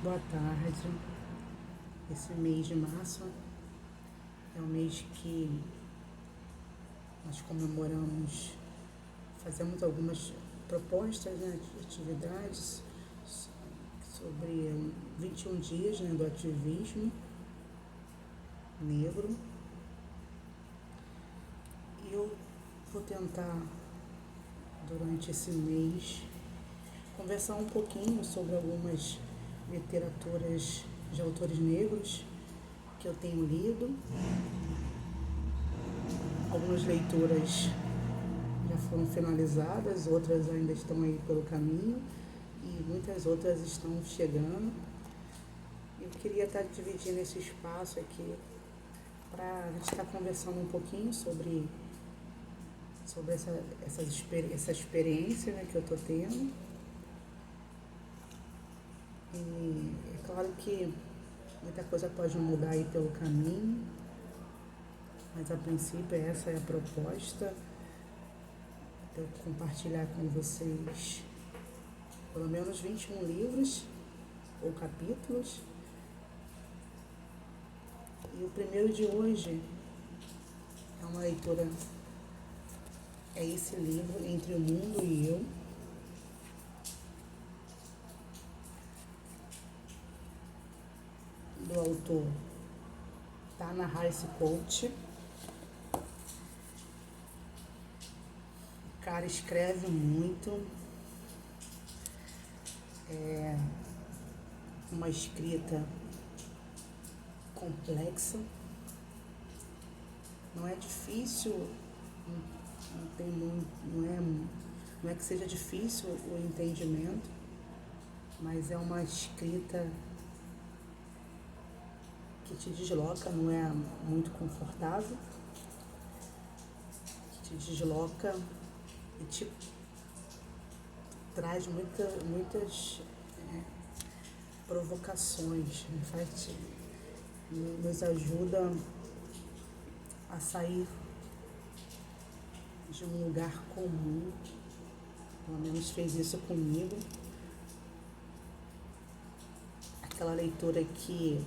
Boa tarde. Esse mês de março é o mês que nós comemoramos, fazemos algumas propostas, né, de atividades sobre 21 dias, né, do ativismo negro. E eu vou tentar, durante esse mês, conversar um pouquinho sobre algumas literaturas de autores negros que eu tenho lido. Algumas leituras já foram finalizadas, outras ainda estão aí pelo caminho e muitas outras estão chegando. Eu queria estar dividindo esse espaço aqui para a gente estar conversando um pouquinho sobre essa experiência, né, que eu estou tendo. E é claro que muita coisa pode mudar aí pelo caminho, mas a princípio essa é a proposta, de eu compartilhar com vocês pelo menos 21 livros ou capítulos. E o primeiro de hoje é uma leitura, é esse livro, Entre o Mundo e Eu, do autor Ta-Nehisi Coates. O cara escreve muito, é uma escrita complexa, não é difícil, não tem muito, não é que seja difícil o entendimento, mas é uma escrita que te desloca, não é muito confortável, que te desloca e te traz muitas provocações, nos ajuda a sair de um lugar comum, pelo menos fez isso comigo. Aquela leitura que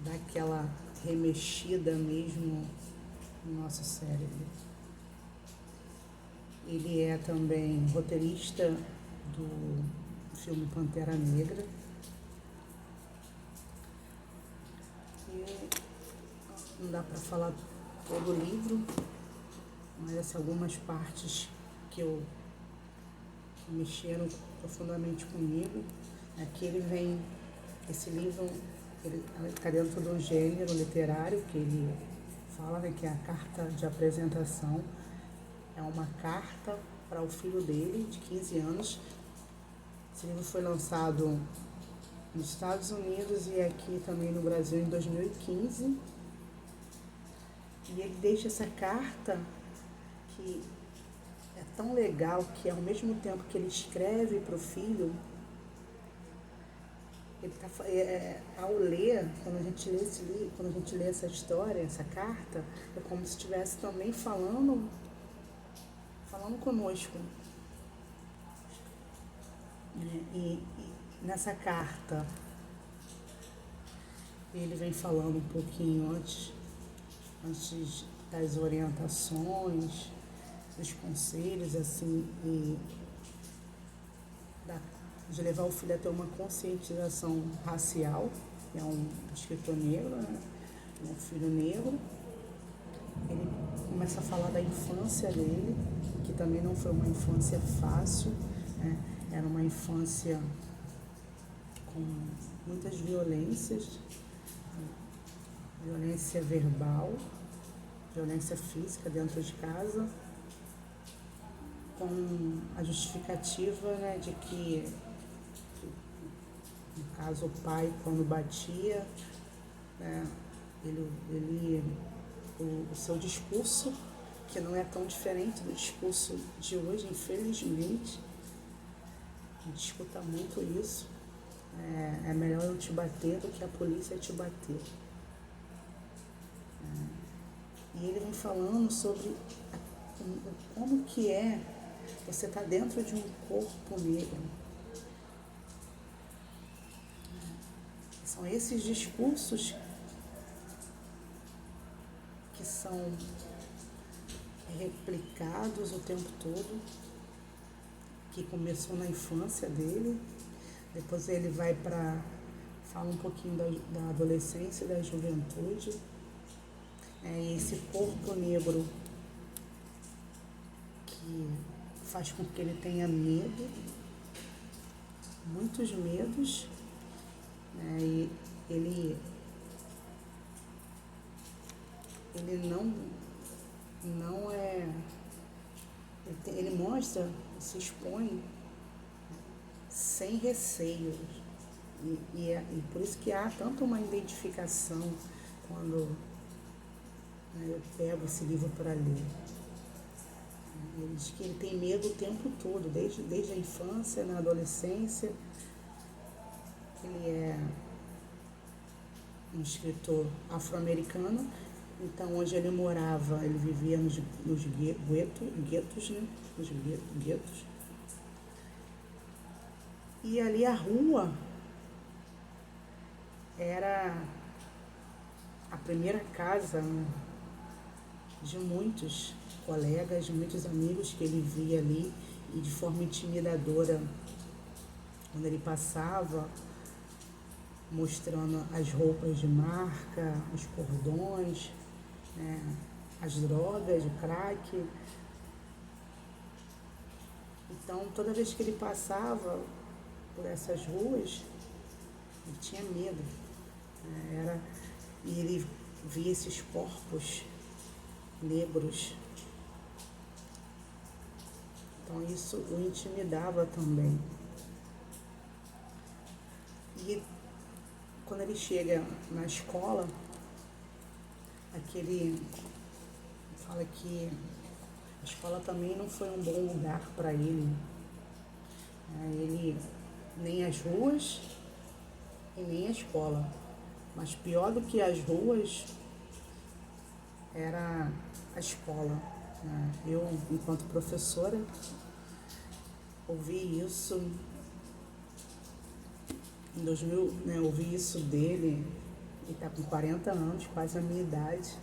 dá aquela remexida mesmo no nosso cérebro. Ele é também roteirista do filme Pantera Negra. E não dá para falar todo o livro, mas algumas partes que mexeram profundamente comigo. Aqui esse livro, ele está dentro de um gênero literário que ele fala, né, que é a carta de apresentação. É uma carta para o filho dele, de 15 anos. Esse livro foi lançado nos Estados Unidos e aqui também no Brasil em 2015. E ele deixa essa carta que é tão legal que ao mesmo tempo que ele escreve para o filho, ao ler, quando a gente lê esse livro, quando a gente lê essa história, essa carta, é como se estivesse também falando conosco. E nessa carta ele vem falando um pouquinho antes das orientações, dos conselhos, assim, e de levar o filho a ter uma conscientização racial, que é um escritor negro, né? Um filho negro. Ele começa a falar da infância dele, que também não foi uma infância fácil, né? Era uma infância com muitas violências, violência verbal, violência física dentro de casa, com a justificativa, né, de que, no caso, o pai, quando batia, né, o seu discurso, que não é tão diferente do discurso de hoje, infelizmente, a gente escuta muito isso, é melhor eu te bater do que a polícia te bater. E ele vem falando sobre como que é você estar dentro de um corpo negro. São esses discursos que são replicados o tempo todo, que começou na infância dele, depois ele vai para fala um pouquinho da adolescência e da juventude. Esse corpo negro que faz com que ele tenha medo, muitos medos, né? E ele não é, ele mostra, se expõe sem receio. E por isso que há tanto uma identificação quando, né, eu pego esse livro para ler. Ele diz que ele tem medo o tempo todo, desde a infância, na adolescência. Ele é um escritor afro-americano, então onde ele morava, ele vivia nos guetos, né? Nos guetos. E ali a rua era a primeira casa, né, de muitos colegas, de muitos amigos que ele via ali, e de forma intimidadora, quando ele passava, mostrando as roupas de marca, os cordões, né, as drogas, o crack. Então, toda vez que ele passava por essas ruas, ele tinha medo, né? E ele via esses corpos negros. Então isso o intimidava também. E quando ele chega na escola, aquele fala que a escola também não foi um bom lugar para ele. Ele nem as ruas e nem a escola. Mas pior do que as ruas era a escola. Eu, enquanto professora, ouvi isso em 2000, né, ouvi isso dele, ele está com 40 anos, quase a minha idade.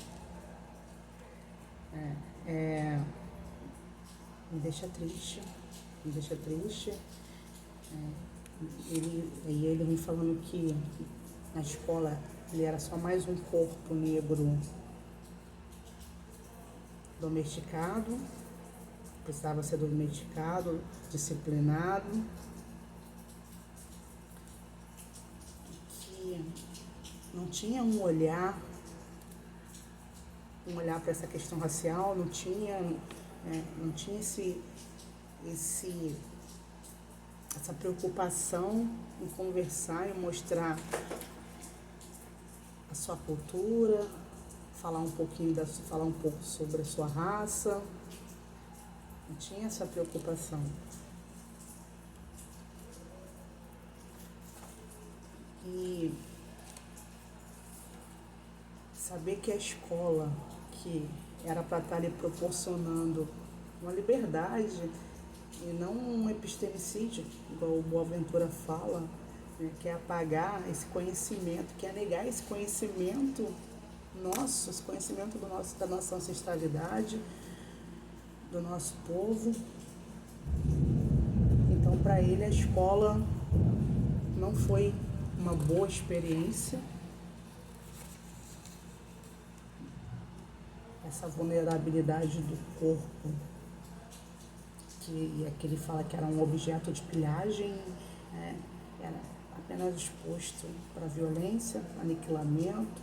Me deixa triste, me deixa triste. Ele me falando que na escola ele era só mais um corpo negro domesticado, precisava ser domesticado, disciplinado, que não tinha um olhar para essa questão racial, não tinha essa preocupação em conversar, em mostrar a sua cultura, falar um pouco sobre a sua raça. Não tinha essa preocupação. E saber que a escola, que era para estar lhe proporcionando uma liberdade e não um epistemicídio, igual o Boaventura fala, né, que é apagar esse conhecimento, que é negar esse conhecimento nosso, esse conhecimento da nossa ancestralidade, do nosso povo. Então, para ele, a escola não foi uma boa experiência. Essa vulnerabilidade do corpo, que ele fala que era um objeto de pilhagem, era apenas exposto para violência, aniquilamento.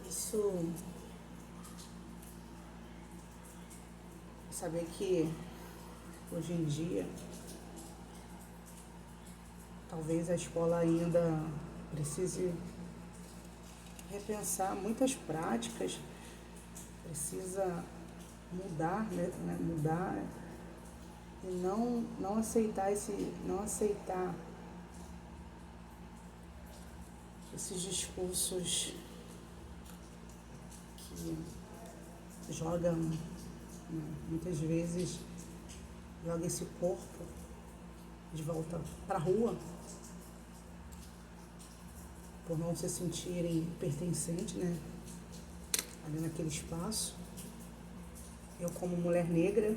Isso, saber que hoje em dia talvez a escola ainda precise repensar muitas práticas, precisa mudar, né? Mudar e não aceitar esses discursos que jogam, né, muitas vezes joga esse corpo de volta para a rua, por não se sentirem pertencentes, né, ali naquele espaço. Eu, como mulher negra,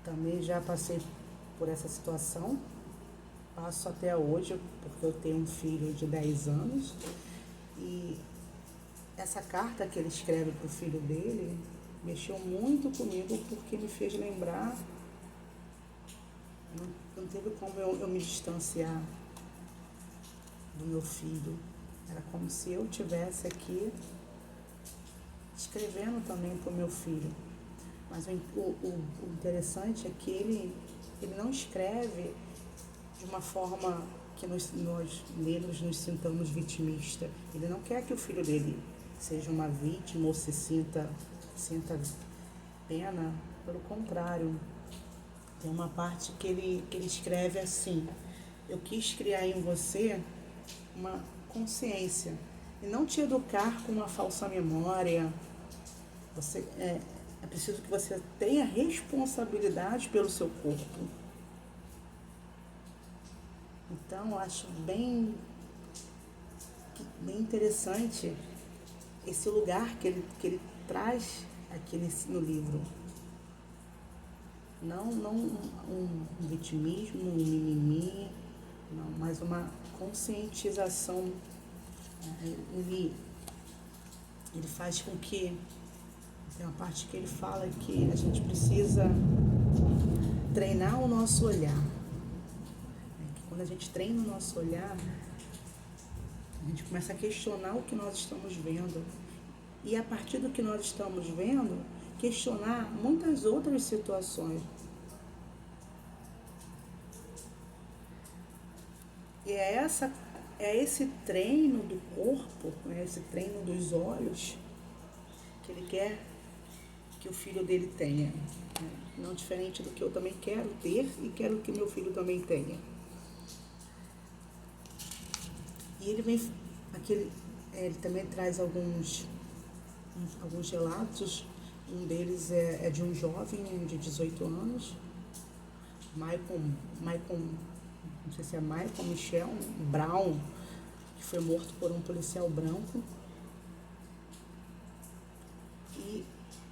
também já passei por essa situação, passo até hoje, porque eu tenho um filho de 10 anos, e essa carta que ele escreve para o filho dele mexeu muito comigo, porque me fez lembrar, não teve como eu me distanciar do meu filho. Era como se eu tivesse aqui escrevendo também para o meu filho. Mas o interessante é que ele não escreve de uma forma que nós negros nos sintamos vitimistas. Ele não quer que o filho dele seja uma vítima ou se sinta pena. Pelo contrário, tem uma parte que ele escreve assim: eu quis criar em você uma consciência e não te educar com uma falsa memória. É preciso que você tenha responsabilidade pelo seu corpo. Então, eu acho bem interessante esse lugar que ele traz aqui no livro. Não um vitimismo, um mimimi, não, mas uma conscientização. Ele faz com que, tem uma parte que ele fala que a gente precisa treinar o nosso olhar. Quando a gente treina o nosso olhar, a gente começa a questionar o que nós estamos vendo. E a partir do que nós estamos vendo, questionar muitas outras situações. E é esse treino do corpo, esse treino dos olhos, que ele quer que o filho dele tenha. Não diferente do que eu também quero ter e quero que meu filho também tenha. E ele vem, ele também traz alguns relatos. Um deles é de um jovem de 18 anos, Michael, não sei se é Michael Michel Brown, que foi morto por um policial branco. E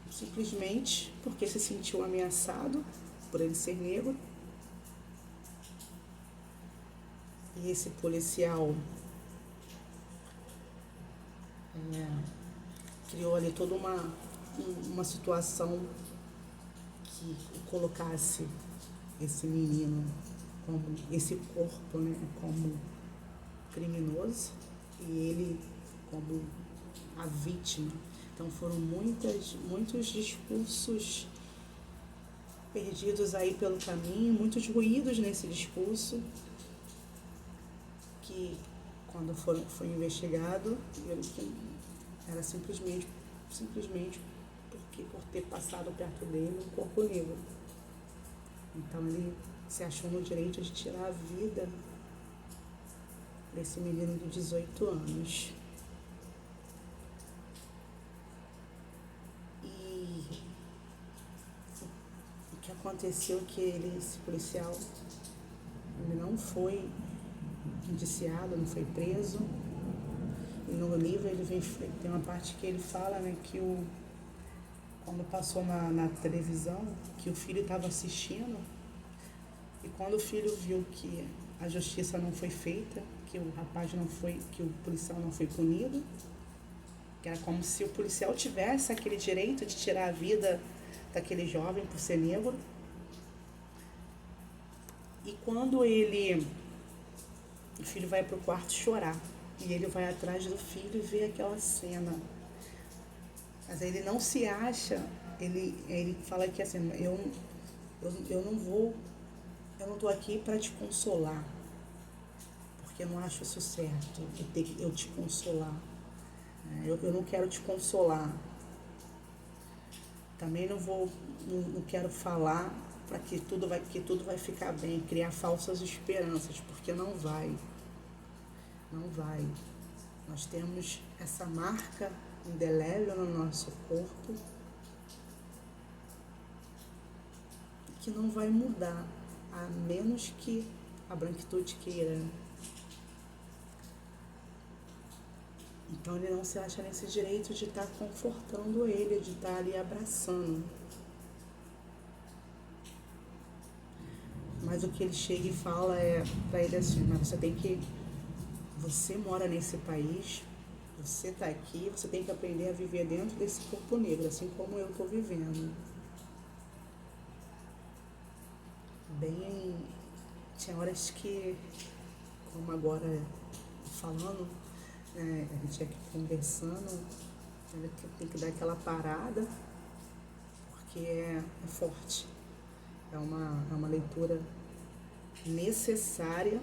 simplesmente porque se sentiu ameaçado por ele ser negro. E esse policial criou ali toda uma situação que colocasse esse menino, como esse corpo, né, como criminoso e ele como a vítima. Então foram muitos discursos perdidos aí pelo caminho, muitos ruídos nesse discurso, que quando foi investigado, viram que era simplesmente por ter passado perto dele um corpo negro. Então ele se achou no direito de tirar a vida desse menino de 18 anos. E o que aconteceu é que esse policial, ele não foi indiciado, não foi preso. E no livro tem uma parte que ele fala, né, que quando passou na televisão, que o filho estava assistindo, e quando o filho viu que a justiça não foi feita, que o policial não foi punido, que era como se o policial tivesse aquele direito de tirar a vida daquele jovem por ser negro. E quando o filho vai pro quarto chorar, e ele vai atrás do filho e vê aquela cena. Mas ele não se acha, ele fala que assim, eu não tô aqui para te consolar, porque eu não acho isso certo, eu te consolar. Eu não quero te consolar. Também não quero falar para que tudo vai ficar bem, criar falsas esperanças, porque não vai. Não vai. Nós temos essa marca indelével no nosso corpo. que não vai mudar, a menos que a branquitude queira. Então ele não se acha nesse direito de estar confortando ele, de estar ali abraçando. Mas o que ele chega e fala é para ele assim, mas você mora nesse país, você está aqui, você tem que aprender a viver dentro desse corpo negro, assim como eu estou vivendo. Bem, tinha horas que, como agora falando, a gente aqui conversando, tem que dar aquela parada, porque é forte. É uma leitura necessária,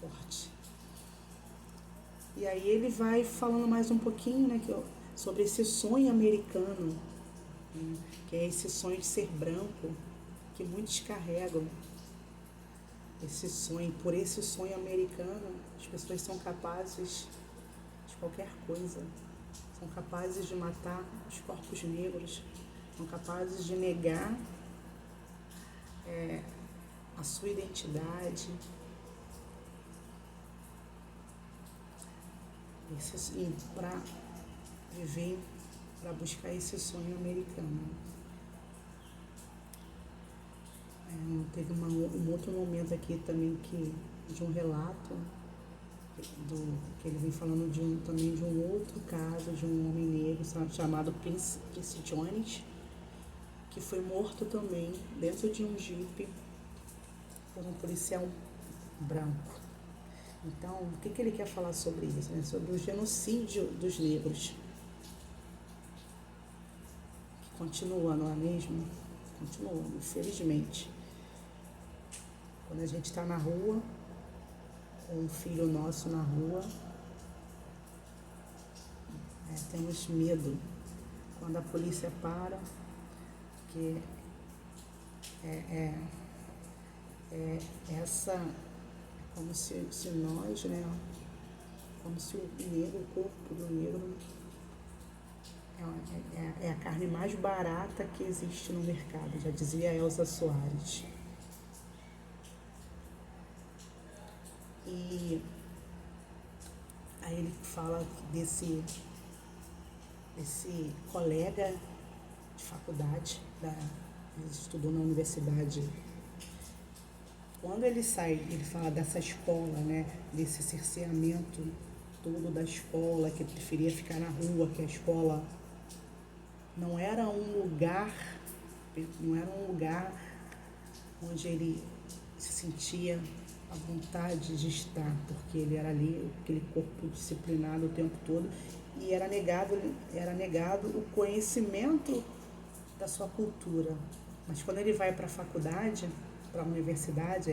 forte. E aí ele vai falando mais um pouquinho, né, sobre esse sonho americano, né, que é esse sonho de ser branco, que muitos carregam. Por esse sonho americano, as pessoas são capazes de qualquer coisa. São capazes de matar os corpos negros, são capazes de negar a sua identidade. Para viver, para buscar esse sonho americano. Teve um outro momento aqui também de um relato que ele vem falando também de um outro caso de um homem negro chamado Prince Jones, que foi morto também dentro de um jipe por um policial branco. Então, o que ele quer falar sobre isso? Né? Sobre o genocídio dos negros, que continua, não é mesmo? Continua, infelizmente. Quando a gente está na rua, com um filho nosso na rua, temos medo. Quando a polícia para, que como se nós, né, como se o corpo do negro é a carne mais barata que existe no mercado, já dizia Elza Soares. E aí ele fala desse colega de faculdade, ele estudou na universidade. Quando ele sai, ele fala dessa escola, né, desse cerceamento todo da escola, que ele preferia ficar na rua, que a escola não era um lugar onde ele se sentia à vontade de estar, porque ele era ali, aquele corpo disciplinado o tempo todo, e era negado o conhecimento da sua cultura. Mas quando ele vai para a faculdade, para a universidade,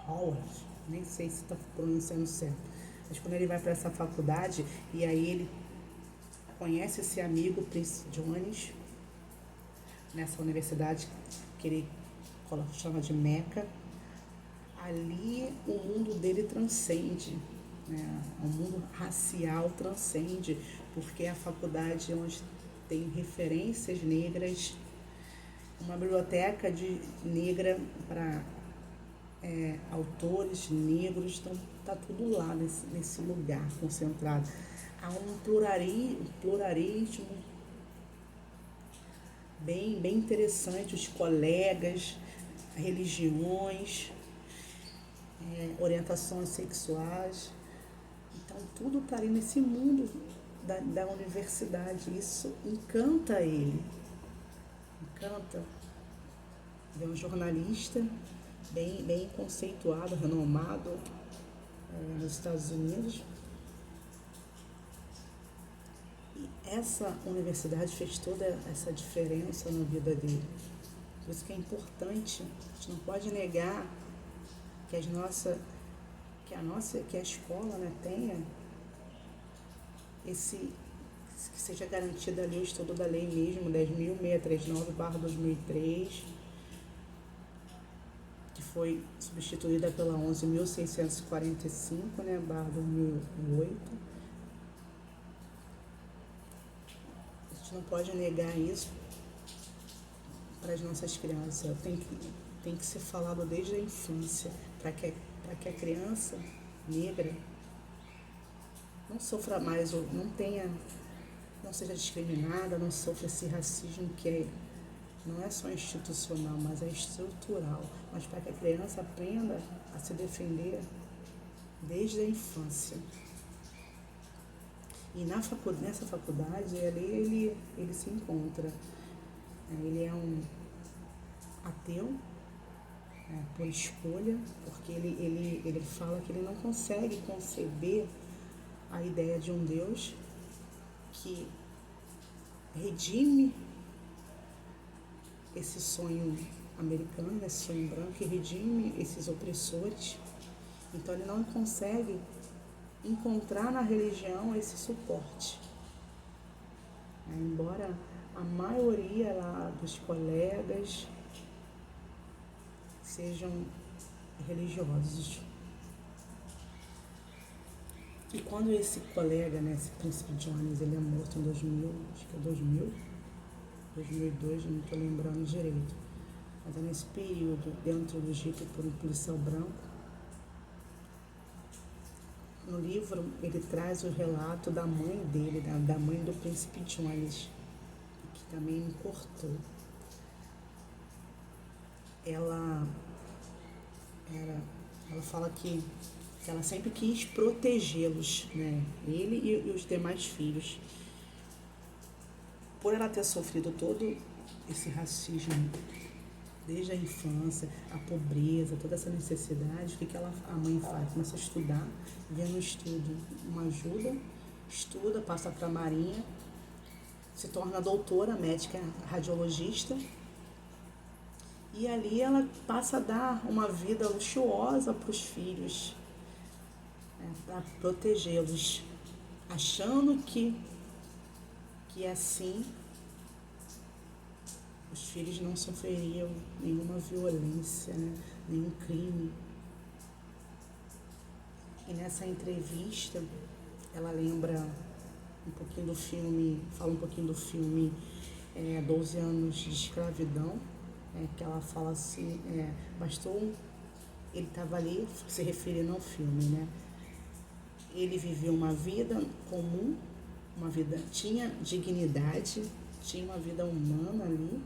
Howard, nem sei se está pronunciando certo, mas quando ele vai para essa faculdade, e aí ele conhece esse amigo, Prince Jones, nessa universidade que ele chama de Meca, ali o mundo dele transcende, né? O mundo racial transcende, porque é a faculdade onde tem referências negras, uma biblioteca negra para autores negros, então está tudo lá nesse lugar concentrado. Há um pluralismo bem interessante, os colegas, religiões, orientações sexuais. Então tudo está ali nesse mundo da universidade. Isso encanta ele. Encanta. Ele é um jornalista bem conceituado, renomado nos Estados Unidos. E essa universidade fez toda essa diferença na vida dele. Por isso que é importante, a gente não pode negar que a escola, né, tenha que seja garantido ali o estudo da lei mesmo, 10.639/2003, que foi substituída pela 11.645, né, /2008. A gente não pode negar isso para as nossas crianças. Tem que ser falado desde a infância, para que a criança negra não sofra mais, ou não seja discriminada, não sofra esse racismo não é só institucional, mas é estrutural. Mas para que a criança aprenda a se defender desde a infância. E nessa faculdade, ele se encontra. Ele é um ateu, por escolha, porque ele fala que ele não consegue conceber a ideia de um Deus que redime esse sonho americano, esse sonho branco, que redime esses opressores. Então ele não consegue encontrar na religião esse suporte. Embora a maioria lá dos colegas sejam religiosos. E quando esse colega, esse príncipe Jones, ele é morto em 2000, acho que é 2002, não estou lembrando direito. Mas é nesse período, dentro do Jeep por um policial branco. No livro, ele traz o relato da mãe dele, da mãe do príncipe Jones, que também me cortou. Ela fala que ela sempre quis protegê-los, ele e os demais filhos. Por ela ter sofrido todo esse racismo desde a infância, a pobreza, toda essa necessidade, o que a mãe faz? Começa a estudar, vê no estudo uma ajuda, estuda, passa para a Marinha, se torna doutora, médica, radiologista, e ali ela passa a dar uma vida luxuosa para os filhos, para protegê-los, achando que assim os filhos não sofreriam nenhuma violência, nenhum crime. E nessa entrevista, ela lembra um pouquinho do filme, fala um pouquinho do filme 12 anos de escravidão, que ela fala assim, bastou, ele estava ali se referindo ao filme, Ele viveu uma vida comum, tinha dignidade, tinha uma vida humana ali,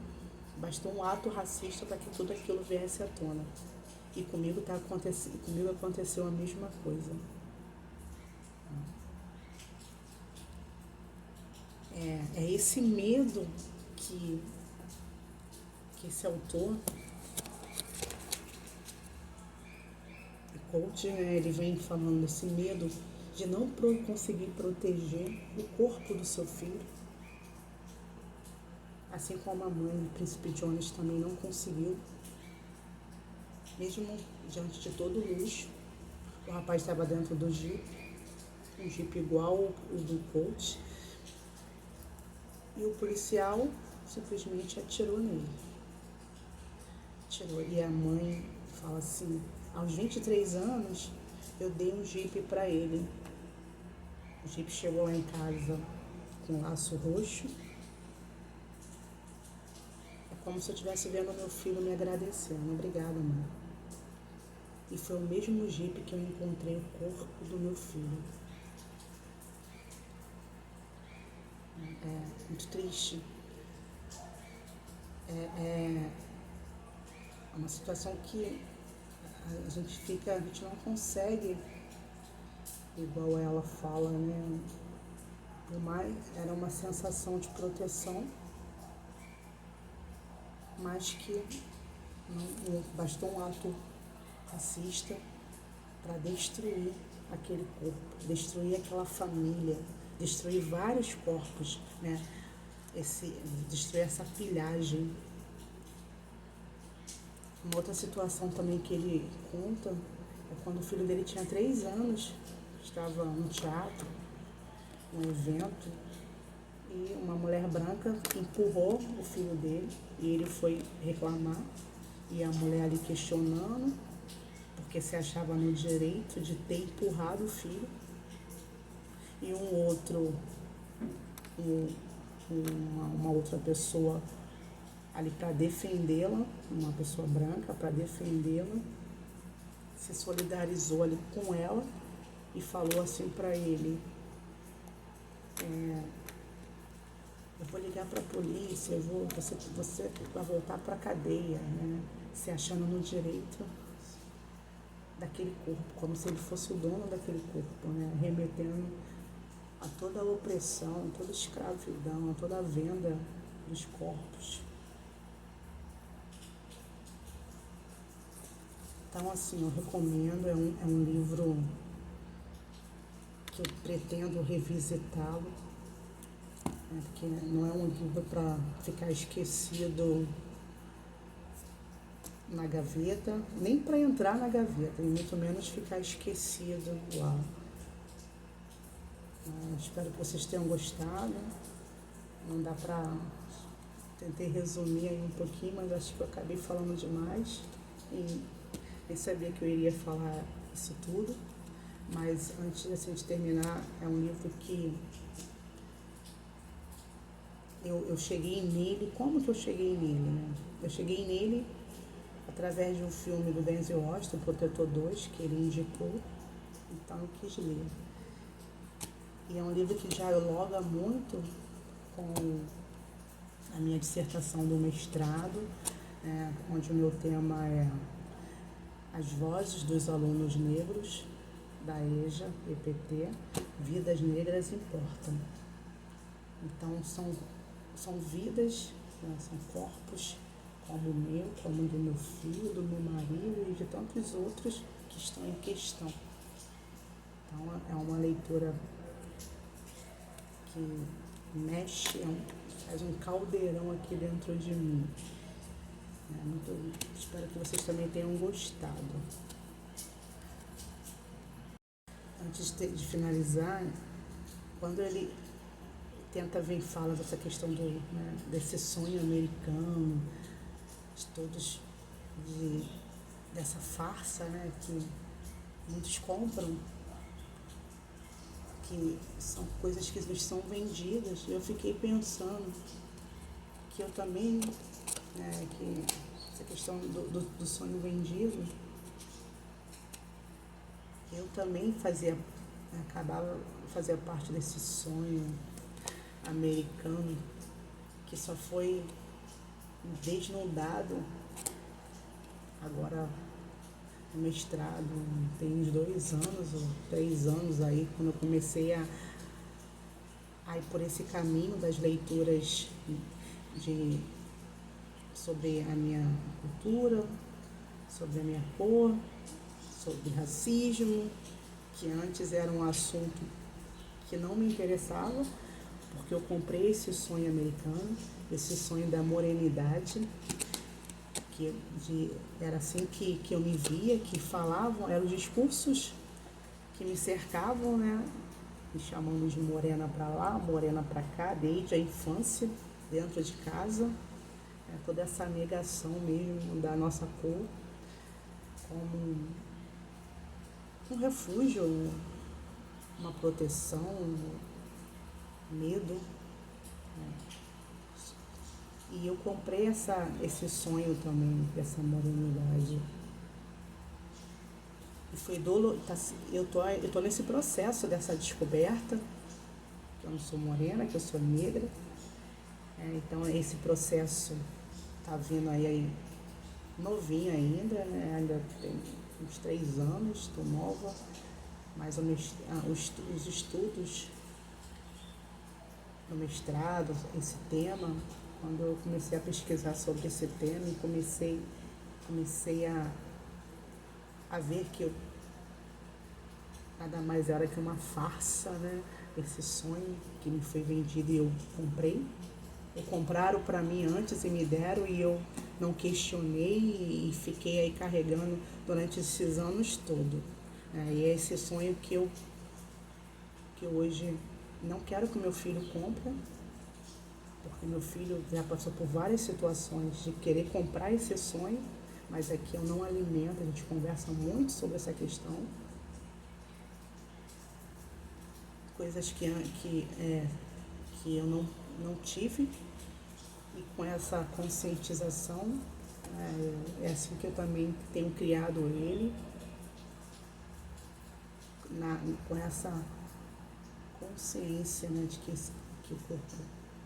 bastou um ato racista para que tudo aquilo viesse à tona. E comigo aconteceu a mesma coisa. É esse medo que esse autor, o coach, ele vem falando desse medo de não conseguir proteger o corpo do seu filho. Assim como a mãe do príncipe Jones também não conseguiu. Mesmo diante de todo o luxo, o rapaz estava dentro do Jeep, um Jeep igual o do coach, e o policial simplesmente atirou nele. E a mãe fala assim, aos 23 anos, eu dei um Jeep para ele. O Jeep chegou lá em casa com laço roxo. É como se eu estivesse vendo meu filho me agradecendo. Obrigada, mãe. E foi o mesmo Jeep que eu encontrei o corpo do meu filho. É muito triste. É uma situação que a gente não consegue, igual ela fala, Por mais, era uma sensação de proteção, mas que não bastou um ato racista para destruir aquele corpo, destruir aquela família, destruir vários corpos, destruir essa pilhagem. Uma outra situação também que ele conta é quando o filho dele tinha 3 anos, estava no teatro, um evento, e uma mulher branca empurrou o filho dele e ele foi reclamar, e a mulher ali questionando, porque se achava no direito de ter empurrado o filho. E um uma outra pessoa ali para defendê-la, uma pessoa branca para defendê-la, se solidarizou ali com ela e falou assim para ele, eu vou ligar para a polícia, você vai voltar para a cadeia, né? Se achando no direito daquele corpo, como se ele fosse o dono daquele corpo, né? Remetendo a toda a opressão, toda a escravidão, a toda a venda dos corpos. Então, assim, eu recomendo, é um livro que eu pretendo revisitá-lo, né? Porque não é um livro para ficar esquecido na gaveta, nem para entrar na gaveta, e muito menos ficar esquecido lá. Espero que vocês tenham gostado. Não dá para... Tentei resumir aí um pouquinho, mas acho que eu acabei falando demais e nem sabia que eu iria falar isso tudo. Mas antes assim, de terminar, é um livro que eu cheguei nele. Como que eu cheguei nele, né? Eu cheguei nele através de um filme do Denzel Washington, Protetor 2, que ele indicou, então eu quis ler. E é um livro que dialoga muito com a minha dissertação do mestrado, onde o meu tema é as vozes dos alunos negros da EJA, EPT, Vidas Negras Importam. Então são vidas, né, são corpos como o meu, como o do meu filho, do meu marido e de tantos outros que estão em questão. Então é uma leitura que mexe, faz um caldeirão aqui dentro de mim. Espero que vocês também tenham gostado. Antes de finalizar, quando ele tenta vir fala dessa questão desse sonho americano, dessa farsa, né, que muitos compram, que são coisas que nos são vendidas. Eu fiquei pensando que eu também, que essa questão do sonho vendido, eu também fazia parte desse sonho americano que só foi desnudado agora no mestrado, tem uns 2 anos ou 3 anos aí, quando eu comecei a ir por esse caminho das leituras sobre a minha cultura, sobre a minha cor, sobre racismo, que antes era um assunto que não me interessava, porque eu comprei esse sonho americano, esse sonho da morenidade, era assim que eu me via, que falavam, eram os discursos que me cercavam, né? Me chamando de morena para lá, morena para cá, desde a infância, dentro de casa. Toda essa negação mesmo da nossa cor como um refúgio, uma proteção, medo. E eu comprei esse sonho também, dessa morenidade. E foi eu tô nesse processo dessa descoberta, que eu não sou morena, que eu sou negra. Então esse processo tá vindo aí novinho ainda, né? Ainda tem uns 3 anos, estou nova, mas os estudos no mestrado, esse tema, quando eu comecei a pesquisar sobre esse tema e comecei a ver que eu nada mais era que uma farsa, né? Esse sonho que me foi vendido e eu comprei. Compraram para mim antes e me deram e eu não questionei e fiquei aí carregando durante esses anos todos. E é esse sonho que eu hoje não quero que meu filho compre, porque meu filho já passou por várias situações de querer comprar esse sonho, mas aqui eu não alimento, a gente conversa muito sobre essa questão. Coisas que eu não tive, e com essa conscientização, é assim que eu também tenho criado ele, com essa consciência, né, de que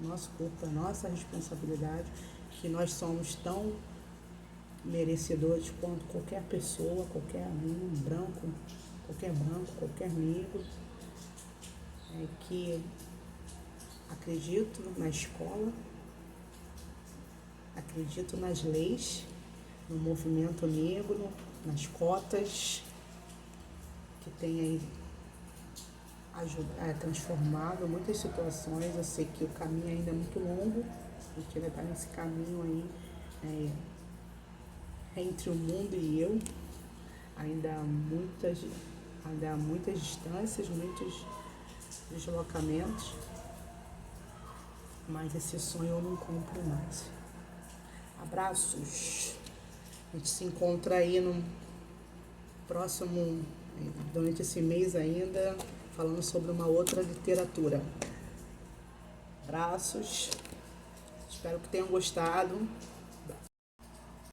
nosso corpo é nossa responsabilidade, que nós somos tão merecedores quanto qualquer pessoa, qualquer um branco, qualquer negro, que acredito na escola, acredito nas leis, no movimento negro, nas cotas, que tem aí transformado muitas situações. Eu sei que o caminho ainda é muito longo, a gente ainda está nesse caminho aí, entre o mundo e eu, ainda há muitas distâncias, muitos deslocamentos, mas esse sonho eu não compro mais. Abraços! A gente se encontra aí no próximo, durante esse mês ainda, falando sobre uma outra literatura. Abraços! Espero que tenham gostado.